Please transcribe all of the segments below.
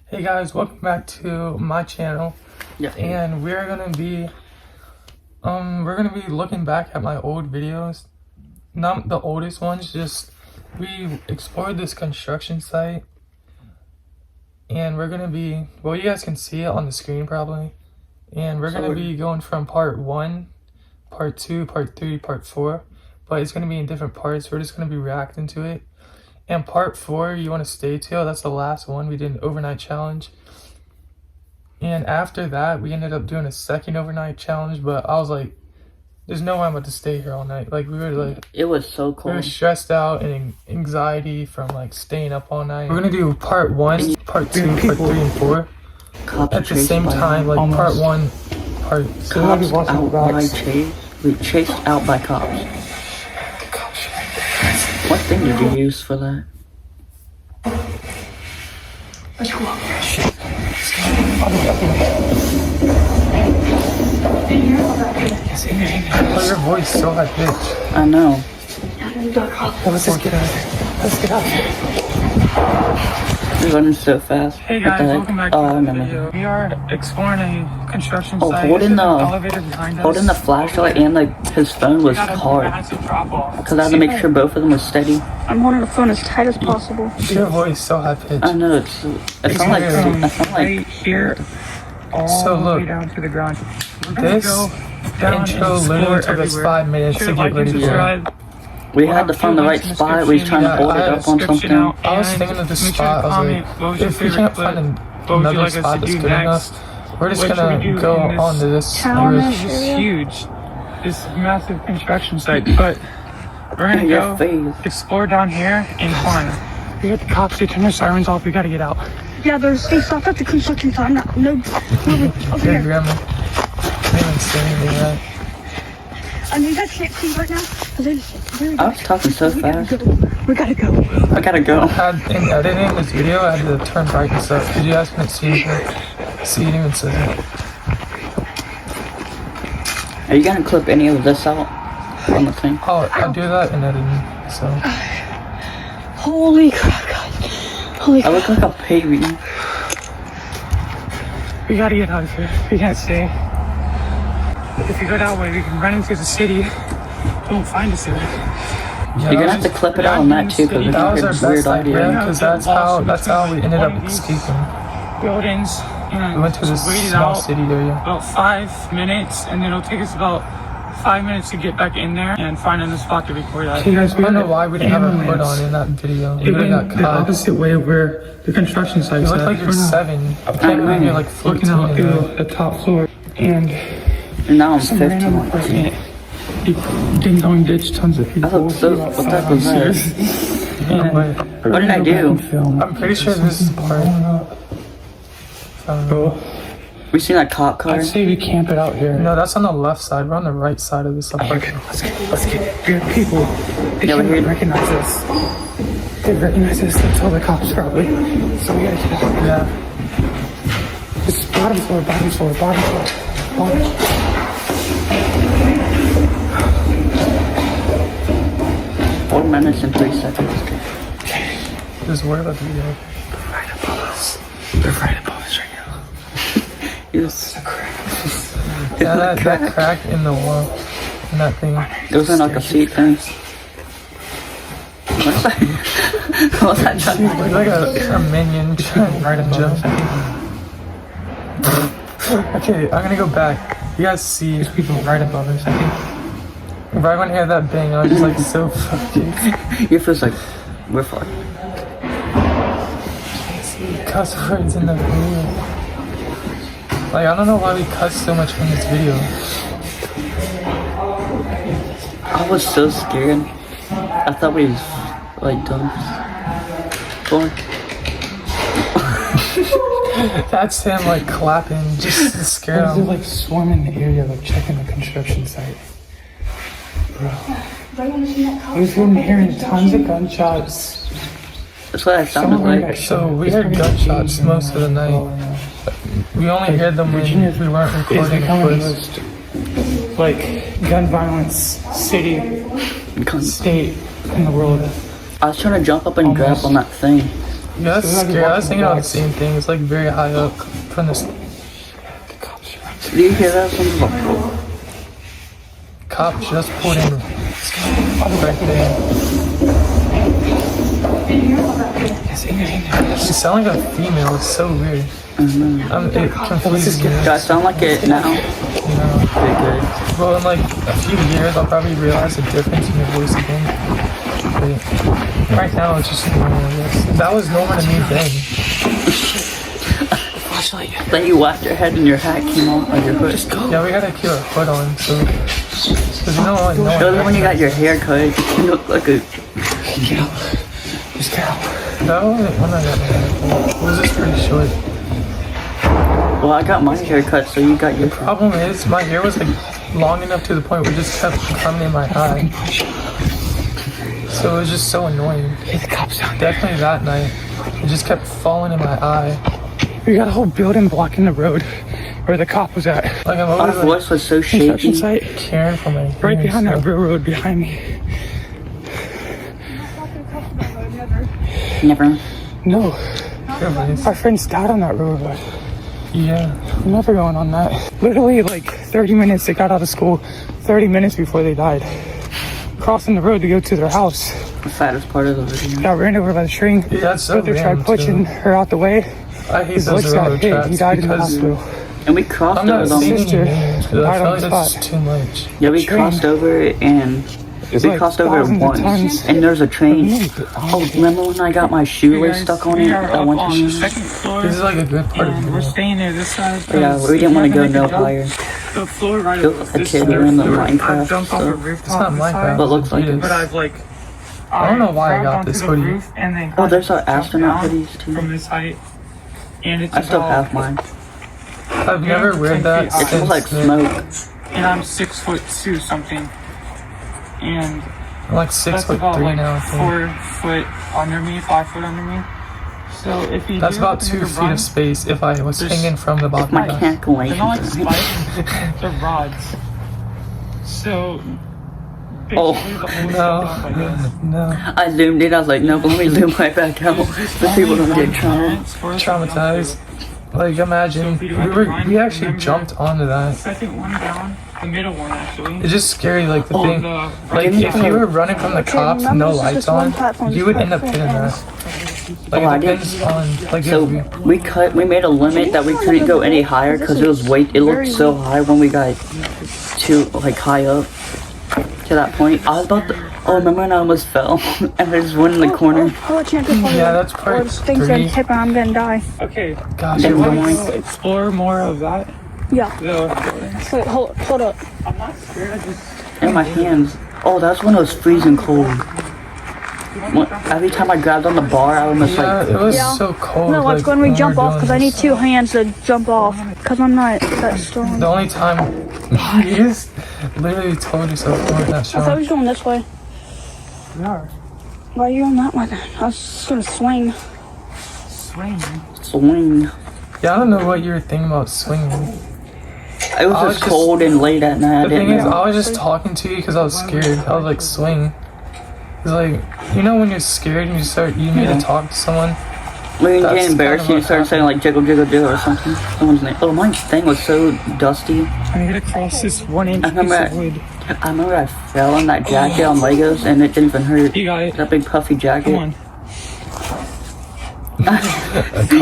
Hey guys, welcome back to my channel. Yeah. And we're gonna be looking back at my old videos. Not the oldest ones, just we explored this construction site. And we're gonna be, well, you guys can see it on the screen probably. And we're gonna be going from part 1, part 2, part 3, part 4. But it's gonna be in different parts. We're just gonna be reacting to it. And part 4, you want to stay till, that's the last one. We did an overnight challenge. And after that, we ended up doing a second overnight challenge, but I was like, there's no way I'm about to stay here all night. Like, we were like, it was so we cold. were stressed out and anxiety from like staying up all night. We're gonna do part 1, part 2, part 3, and 4 at the same time. Like part 1, part 2. Cops out by chase. We chased out by cops. What thing did you use for that? Oh, your voice so high pitched. I know. Let's just get out. Let's get out. You're running so fast. Hey guys, welcome back to the video. We are exploring a construction site. Holding the elevator behind us. Holding the flashlight and his phone was hard. Because I had to make sure both of them were steady. I'm holding the phone as tight as possible. Your voice so high pitched. I know, it sounds like right here, all the way down to the ground. This intro literally took us 5 minutes to get ready for. We had to find the right spot. We was trying to hold it up on something. I was thinking of this spot. I was like, if we can't find another spot that's good enough, we're just gonna go onto this roof. This is huge. This massive construction site, but we're gonna go explore down here and climb. We got the cops. They turn their sirens off. We gotta get out. Yeah, they stopped at the construction site. No, over here. Grandma. They didn't say anything, right? And you guys can't see right now. I was talking so fast. We gotta go. I gotta go. In editing this video, I had to turn brightness up because you guys couldn't see it. See it even says it. Are you gonna clip any of this out on the thing? Oh, I do that in editing, so. Holy crap, guys. Holy crap. I look like a baby. We gotta get out of here. We can't stay. If you go that way, we can run into the city. Don't find us here. You're gonna have to clip it out on that too, because that was our it's best weird idea. Because that's how we ended up escaping. Buildings. We went to this small city area. About 5 minutes, and then it'll take us about 5 minutes to get back in there and find a spot to record that. Hey guys, we don't know why we didn't have a hood on in that video. We would have got caught. The opposite way where the construction site is. You look like you're 7. I can't believe you're like 14. Looking out the top floor. And now I'm 15. Ding dong ditch tons of people. What that was that? What did I do? I'm pretty sure this is part. We seen that cop car? I'd say we camp it out here. No, that's on the left side. We're on the right side of this apartment. Let's get it. Here, people. They can't recognize us. They recognize us. They'll tell the cops probably. So we gotta get out. Yeah. It's bottom floor, bottom floor, bottom floor. Bottom. 4 minutes and 3 seconds. Just worry about the video. They're right above us. They're right above us right now. Yes. Yeah, that crack in the wall. In that thing. It wasn't like a seat thing. What's that? What's that jump? It's like a minion trying to jump. Okay, I'm gonna go back. You guys see people right above us, I think. Right when I hear that bang, I was just like so fucking. Your feels like we're fucked. Cuss words in the video. Like, I don't know why we cuss so much in this video. I was so scared. I thought we was like done. That's him like clapping just to scare him. They're like swarming the area, like checking the construction site. Bro. We've been hearing tons of gunshots. That's what I sounded like. So we heard gunshots most of the night. We only heard them when we weren't recording, of course. Like, gun violence, city, state in the world. I was trying to jump up and grab on that thing. Yeah, that's scary. I was thinking about the same thing. It's like very high up from this. Do you hear that? Something's like, Cop just pulled in right there. She sounds like a female. It's so weird. It confuses me. do I sound like it now? You know. Okay, good. Well, in like a few years, I'll probably realize the difference in your voice again. But right now, it's just normal. I guess. That was normal to me then. Then you whacked your head and your hat came off on your hood. Yeah, we gotta keep our hood on, so. Cause you know, like, no one. Show them when you got your hair cut. You look like a. That wasn't when I got my hair. It was just pretty short. Well, I got my hair cut, so you got your. Problem is, my hair was like long enough to the point where it just kept coming in my eye. So it was just so annoying. Definitely that night, it just kept falling in my eye. We got a whole building blocking the road where the cop was at. Like I'm My always like voice was so Construction shaky. site caring for my right hair behind and that stuff. railroad behind me. Never. No, Everybody's- our friends died on that railroad. Yeah. I'm never going on that. Literally like 30 minutes, they got out of school 30 minutes before they died. Crossing the road to go to their house. The saddest part of the video. Got ran over by the train. Yeah, that's so But they tried random, pushing too. her out the way. I hate His those legs got railroad hit. tracks He died in the because hospital. And we crossed I'm not over them. seeing sister any names because I died feel on like the that's spot. too much. Yeah, we Train. crossed over and we like crossed over thousands of once. times. And there's a train. Oh, remember when I got my shoelace stuck on it We are that up one on the time? second floor. This is like a good part of And the we're video. staying there this side. Yeah, because we didn't want to if go you no make a jump, higher. The floor right Look above like a this kid third in the floor, Minecraft I've jumped off a stuff. rooftop It's not this Minecraft. side, But looks like it it. is. but I've like I don't know why I grabbed got onto this the hoodie. roof and then Oh, there's our jumped astronaut down hoodies too. from this height. And it's I still about- have mine. I've never Yeah, wear 10 that feet high. It smells like since smoke. And I'm 6'2" something. And I'm like 6'3" that's about like now. I think. 4 foot under me, 5 foot under me. So if you That's do about make 2 a feet run, of space if I was There's- hanging from the bottom My of that. they're calculation. not like spikes, they're rods. So Oh. basically the whole setup, I guess. No. I zoomed in. I was like, no, but let me zoom right back out. The people don't get trauma. Traumatized. Like imagine we actually jumped onto that. Second one down, the middle one actually. It's just scary. Like the thing, The like if you were running from the cops, remember no this is lights just one on, platform, you just would end up platform hitting ends. that. Like Oh, I it did. depends on like So if we made a limit that we couldn't go any higher because it was it looked so high when we got too like high up to that point. I was about to. Oh, remember when I almost fell and I just went in the corner. I'll let you answer Yeah, that's part things 3. gonna tip and I'm gonna die. Okay, Gosh, Then it we're was- going- explore more of that. Yeah. The Wait, hold up. I'm not scared. I just And my hands. Oh, that's when it was freezing cold. Every time I grabbed on the bar, I almost Yeah, like. it was Yeah. so cold. No, let's like, go and we when jump were off doing because I need this. 2 hands to jump off because I'm not that strong. The only time you just literally told yourself you weren't that I thought I strong. was going this way. we are Why are you on that one? I was just gonna swing. swinging. Swing. Yeah, I don't know what you were thinking about swinging. It was I was just just- cold and late at night. I The didn't thing is, know. I was just talking to you because I was scared. I was like, swing. It's like, you know when you're scared and you need to talk to someone? When you That's get embarrassed, kind of you what start saying like jiggle, jiggle, jiggle or something. Someone's name. Oh, my thing was so dusty. I need to cross this 1-inch I piece remember of wood. I remember I fell on that jacket on Legos and it didn't even hurt. You got it. That big puffy jacket. Come on.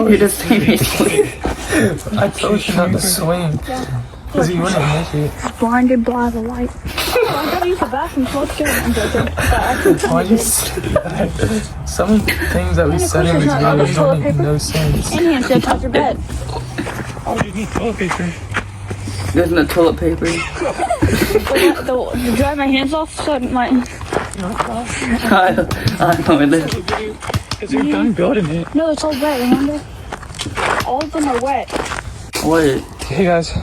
You just see me sleep. I told you not to swing. Because you wouldn't make it. Blinded by the light. I'm gonna use the bathroom, so let's go. I'm joking. Why you say that? Some things that we said in this Not video toilet don't make paper? no sense. And hands to touch your bed. Oh, you need toilet paper. There's no toilet paper. To dry my hands off so it might. I know it is. Because you're done building it. No, it's all wet, remember? All of them are wet. What? Hey guys.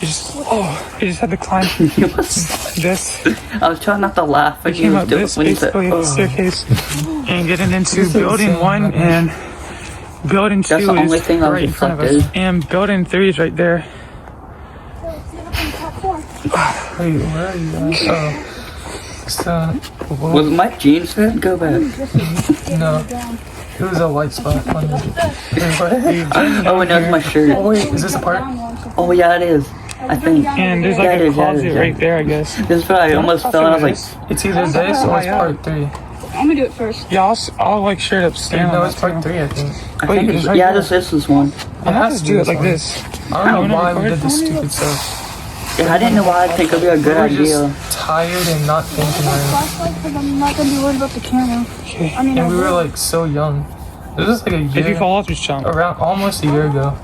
You just had to climb this. I was trying not to laugh when I you came was up doing this when you said, basically "Oh." staircase and getting into This is building insane, 1 man. and building 2 That's the only is thing I was right in front of us. reflective. And building 3 is right there. Wait, where are you guys? Oh. So, Was my jeans fit? Go back. no. It was a white spot on me. Wait, what? Oh, and that's my shirt. Oh wait, is this a part? Oh yeah, it is. I think. And there's Yeah, like it a is, yeah, it closet is, yeah. right there, I guess. This is what I almost fell and I was like, It's either this or it's part 3. I'm gonna do it first. Yeah, I'll like straight up stand No, on it's that part too. 3, I think. I Wait, think it's it's, right yeah, there. this is one. I have has to to do be it like one. this. I don't know Oh, why we no, did this stupid stuff. Yeah, I didn't know why I think it'd be a good We were idea. just tired and not thinking right. Flashlight, because I'm not gonna be worried about the camera. Okay. I mean, And I we were will. like so young. This was like a If you year, fall off, just jump. around almost a year ago.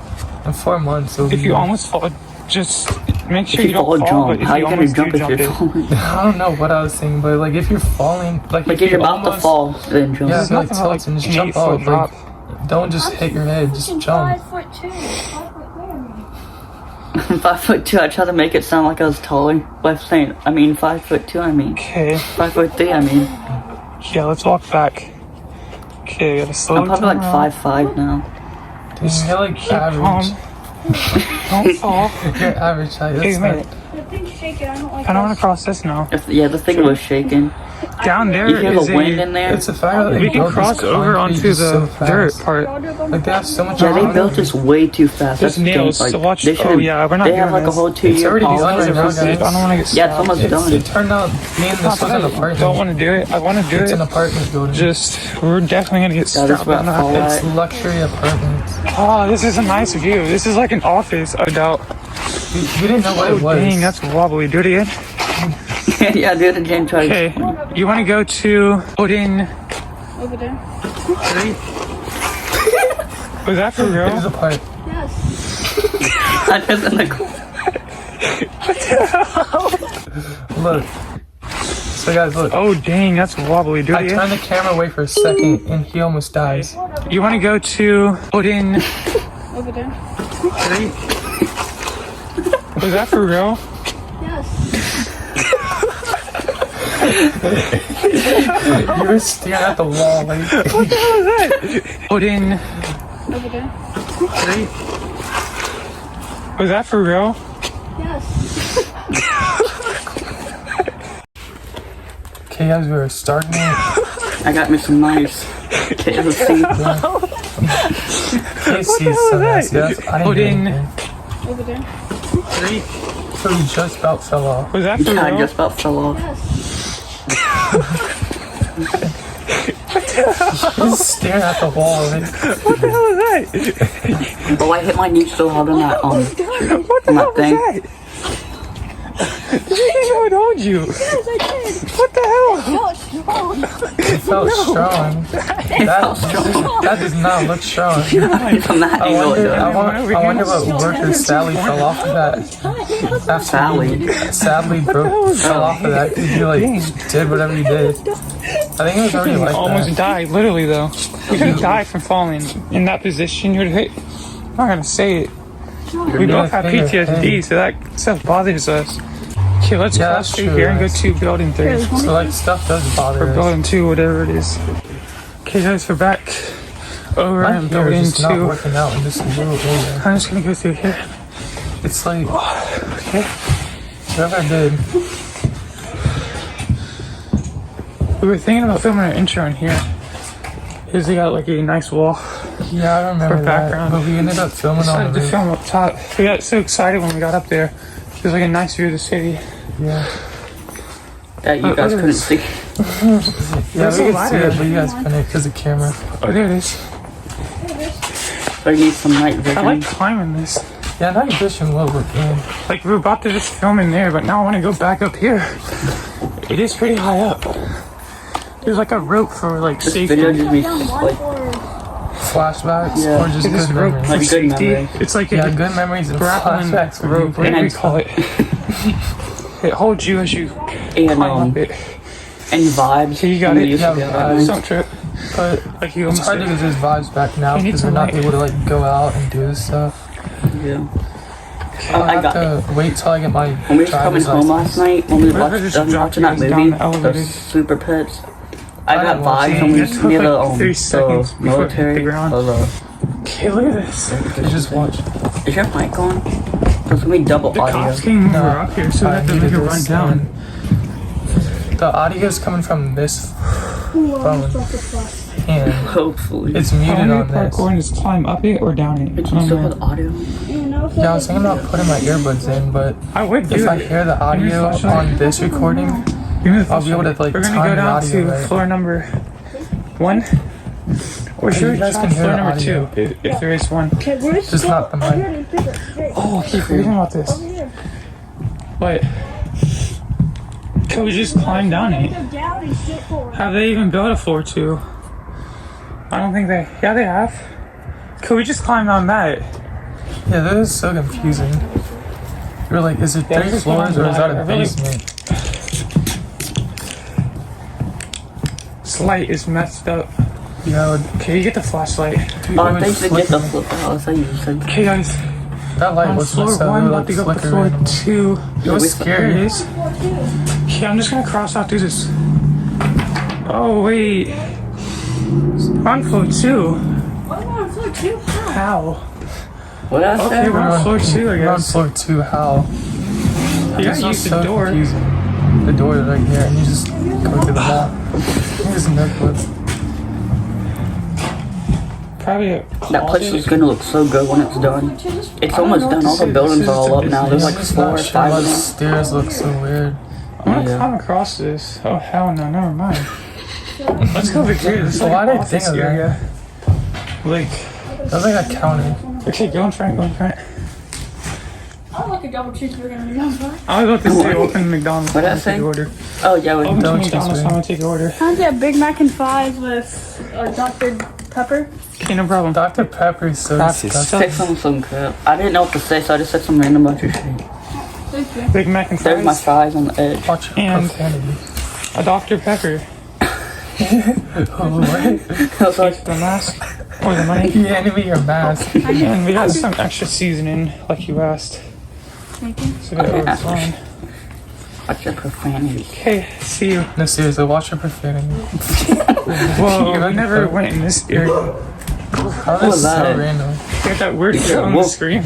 In 4 months. It'll If be you done. almost fall, just make sure If you you fall, don't fall. But jump. if How you you gonna almost jump do if jump you're it. falling? I don't know what I was saying, but like if you're falling, like Like if if you're you about to almost, fall, then jump. yeah, There's like nothing like tilts and just an jump 8 foot out. drop. Like, don't just hit your head, just jump. 5'2". 5'2". I tried to make it sound like I was taller. By saying, 5'2". I mean, Okay. 5'3". I mean, Yeah, let's walk back. Okay, gotta slow I'm probably down. like 5'5" now. Dude, you're like Keep calm. average. Don't fall. You're average height. Hey, That's mate. not, The thing's shaking. I don't like I don't want this. to cross this now. Yeah, the thing was shaking. Down there You hear is the wind in a. there? it's a fact that they We can built this cross over concrete onto just so the fast. dirt part. Like they have so much. Yeah, they concrete. built this way too fast. There's That's the nails, thing. so watch- They oh, should've- yeah, we're not They have doing like a this. whole 2-year already policy. done right now, guys. I don't want to get Yeah, it's almost It done. turned out me and this was an apartment. Don't want to do it. I want to do It's an it. apartment building. Just, we're definitely going to get Yeah, that's strapped what on I thought. that. It's luxury apartments. Oh, this is a nice view. This is like an office, I doubt. We didn't know what Oh, it was. dang, that's wobbly. Do it again. Yeah, do it again. Try. Okay, you want to go to Odin Over there. 3? Was that for It real? was a part. Yes. I was in the corner. Look. So guys, look. Oh, dang, that's wobbly. Do it I again. turned the camera away for a second and he almost dies. You want to go to Odin Over there. 3? Was that for real? Yes. You were staring at the wall like What the hell is that? Odin Over there. 3? Was that for real? Yes. okay guys, we were starting it. I got me some nice KFC. KFC is so nice, guys. I didn't do Odin. anything. Over there. 3? So we just about fell off. Was that for Yeah, I real? just about fell off. Yes. Just staring at the wall. Like, What the hell is that? Oh, I hit my knee so hard on that What the on hell that thing. was that? Did you hold you? Yes, I did. What the hell? Felt strong. it felt strong. That does not look strong. From that I angle, wonder, it does. I wonder what worker Sally fell off of that. After Sally. Sadly fell off of that because you like did whatever you did. I think it was already like Almost that. died, literally though. You could die from falling in that position. You'd hit. I'm not gonna say it. We both have PTSD, so that stuff bothers us. Okay, let's Yeah, cross that's through true, here and go guys. to building 3. So like stuff does bother Or us. building 2, whatever it is. Okay guys, we're back over My in hair building is just not 2. working out in this little area. I'm just gonna go through here. It's like Okay. whatever I did. We were thinking about filming an intro in here. Because they got like a nice wall. Yeah, I remember For that. background. But we ended up filming on Decided the to roof. film up top. We got so excited when we got up there. It was like a nice view of the city. Yeah. That you guys couldn't see. Yeah, There's we a could ladder. see it, but you guys couldn't because of the camera. Oh, there it is. But you need some night I vision. like climbing this. Yeah, night vision will look good. Like, we were about to just film in there, but now I want to go back up here. It is pretty high up. There's like a rope for like This safety. video just be Down one like or Flashbacks Yeah. or just This good rope memories. for Like good safety. memories. It's like Yeah, a good memories and grappling flashbacks. would be rope, whatever great. we call it. It holds you as you And climb up it. and vibes. So you got When we it? used to Yeah, be able to vibes. do. Don't trip. But Like you it's almost hard to did. get those vibes back now You need because we're some not light. able to like go out and do this stuff. Yeah. I'll I have got it. to wait till I get my When we was coming driver's home license. last night, when we Whoever watched just dropped watching that you guys down movie, the elevator. those Super Pets, I got didn't watch vibes it. when we It used to took be like the, 3 seconds before it hit military. the ground. Okay, look at this. You just watch. Is your mic on? There's gonna be double The audio. cops came No, over up here, so we I have to needed make a run this down. The audio is coming from this phone. can. Hopefully. It's How muted do you on this. parkour and just climb up it or down it? It's I don't still know. with audio. Yeah, I was thinking about putting my earbuds in, but I would do if I it. hear the audio on this recording, Give me the I'll be able to flashlight. like We're gonna time go the down audio to right. floor number 1. Or should you we guys try can hear floor the number audio. 2 if there is one? Okay, where's Just not the mic. Oh, I keep forgetting about this. What? Can we just climb down it? Have they even built a floor 2? I don't think they. Yeah, they have. Could we just climb down that? Yeah, that is so confusing. You're like, is it Yeah, 3 this is floors or is that a I really- basement? This light is messed up. Yeah, Okay, you get the flashlight. dude, Oh, it would thanks to get the flicker. flip out. I thought you said. Okay, guys. That light On was floor messed up. 1, It would about like to go up to flicker floor random. 2. It was There scary. it is. Okay, I'm just gonna cross out through this. Oh, wait. We're on floor 2. How? What did I Okay, say? we're on floor 2, I We're on guess. floor 2, how? You This gotta is use the so door. confusing. The door is right here, and you just go to the wall. Here's a notebook. Probably a That place closet. is gonna look so good when it's done. It's almost know what done. to All the say. buildings This are is all just a up now. There's I'm like just 4 or not sure 5 why of the them. stairs look so weird. I'm gonna Yeah. climb across this. Oh, hell no, never mind. Let's go over here. This is So like why an did I office think of that? area. Like, That was like a counter. okay, go in front, go in front. I'd like a double cheeseburger and a McDonald's. I was about to say open McDonald's. What did I I'm gonna take say? your order. Oh yeah, Open with to Don't McDonald's. cheeseburger. I'm gonna take your order. Can I get a Big Mac and fries with Dr. Pepper? Okay, no problem. Dr. Pepper is so That's disgusting. take some crap. I didn't know what to say, so I just said some random bunch of shit. Thank you. Big Mac and There's my fries. fries on the edge. Watch your And- profanity. A Dr. Pepper. Oh, what? I was like, The mask. Or the money. You handed me your mask. And we got some extra seasoning, like you asked. Thank you. So that was fine. watch your profanity. Okay, see you. No, seriously, watch your profanity. Whoa, You're I like never the- went in this area. How was is so that? random? You got that weird Yeah, shit on the whoa. screen?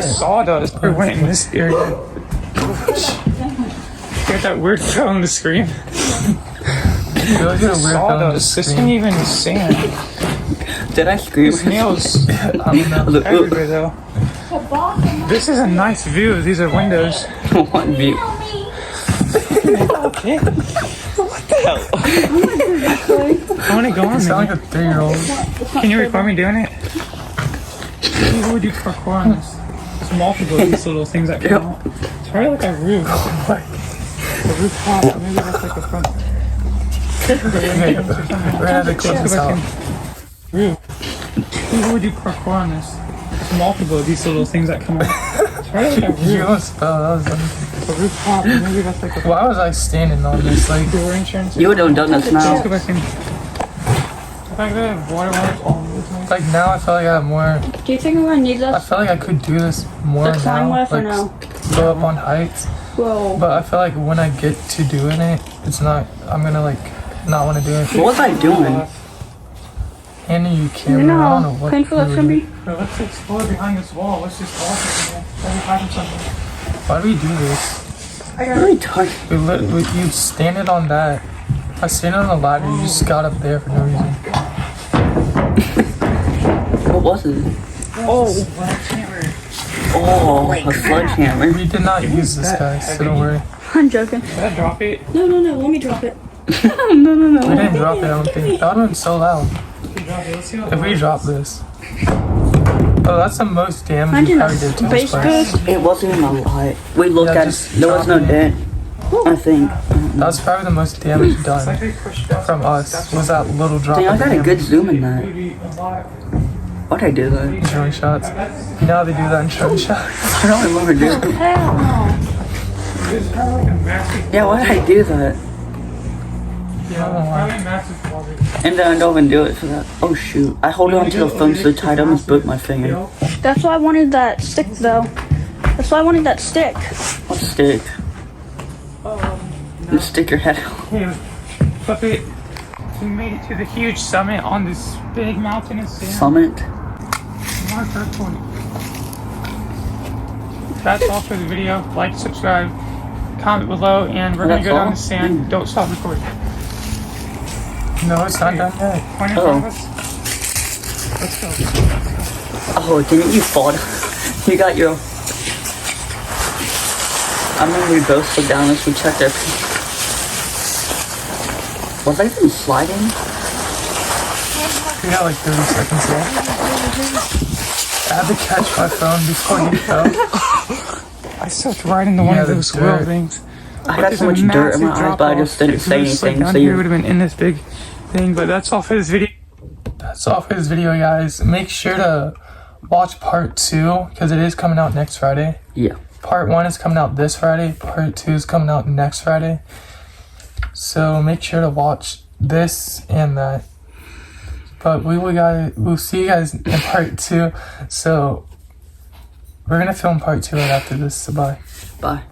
Sawdust. Never went in this area. You got that weird shit on the screen? You always get a weird phone on the Sawdust. This screen. ain't even sand. Did I scream? This nails I don't know. Look, everywhere though. This is a nice view. These are windows. one view. Okay. What the hell? I want to go on You sound there. like a 3-year-old. Can you record me doing it? What would you parkour on this? There's multiple of these little things that come out. It's probably like a roof. A rooftop. Maybe that's like a front. Okay, we're gonna have to clip Let's this go back out. in. Roof. What would you parkour on this? There's multiple of these little things that come out. It's probably like a You roof. almost fell. That was A rooftop. Maybe that's like a Why was I standing on this? Like, door entrance. You would have done this Let's now. go back in. I think they have water lines all over the place. like now I feel like I have more. Do you think I'm gonna need I this feel like I could do this more to climb now. with or Like, no? go up on heights. Whoa. But I feel like when I get to doing it, it's not. I'm gonna like not want to do it. What was I doing? Handing you You camera. I don't know know how what. painful you that's were gonna be? Bro, let's explore behind this wall. Let's just walk in there. Maybe find something. Why do we do this? Really tired. You standing on that. I standing on the ladder. You just got up there for no reason. What was it? Oh, Oh, a sledgehammer. We did not use this, guys. So don't worry. I'm joking. did I drop it? No, let me drop it. We didn't drop it. I don't think. That would have been so loud Let's see what if we dropped this. Oh, that's the most damage we Imagine probably did to a this base place. boost. It wasn't even a lot. We looked Yeah, at just it. There was no drop it. dent. I think. That was probably the most damage It's like done they pushed us. from us. Was that little drop Dang, I of got a damage. good zoom in that. Maybe a lot. Why'd I do that? Drone shots. You know how they do that in drone shots? I don't remember doing it. Hell no. It's probably like a massive. Yeah, why'd I do that? Yeah, probably a massive closet. And then I don't even do it for that. Oh shoot. I hold on to the phone so tight I almost broke my finger. That's why I wanted that stick though. That's why I wanted that stick. What stick? You stick your head out. Hey, Puppet, we made it to the huge summit on this big mountain of sand. Summit. Mark our point. That's all for the video. Like, subscribe, comment below, and we're gonna That's go down all? the sand. Don't stop recording. No, it's not done yet. Point in front of us. Let's go. Oh, didn't you fall down? You got your... I remember we both slid down as we checked our... Was I even sliding? We got like 30 seconds left. I had to catch my phone before you fell. I stepped right into one Yeah, of the those dirt. wheel things. I had so much dirt in my eyes, but I just didn't say anything, Down so here you... would have been in this big thing, but that's all for this video. That's all for this video, guys. Make sure to watch part 2 because it is coming out next Friday. Yeah. Part 1 is coming out this Friday. Part 2 is coming out next Friday. So make sure to watch this and that. But we'll see you guys in part 2. So we're gonna film part 2 right after this. So bye. Bye.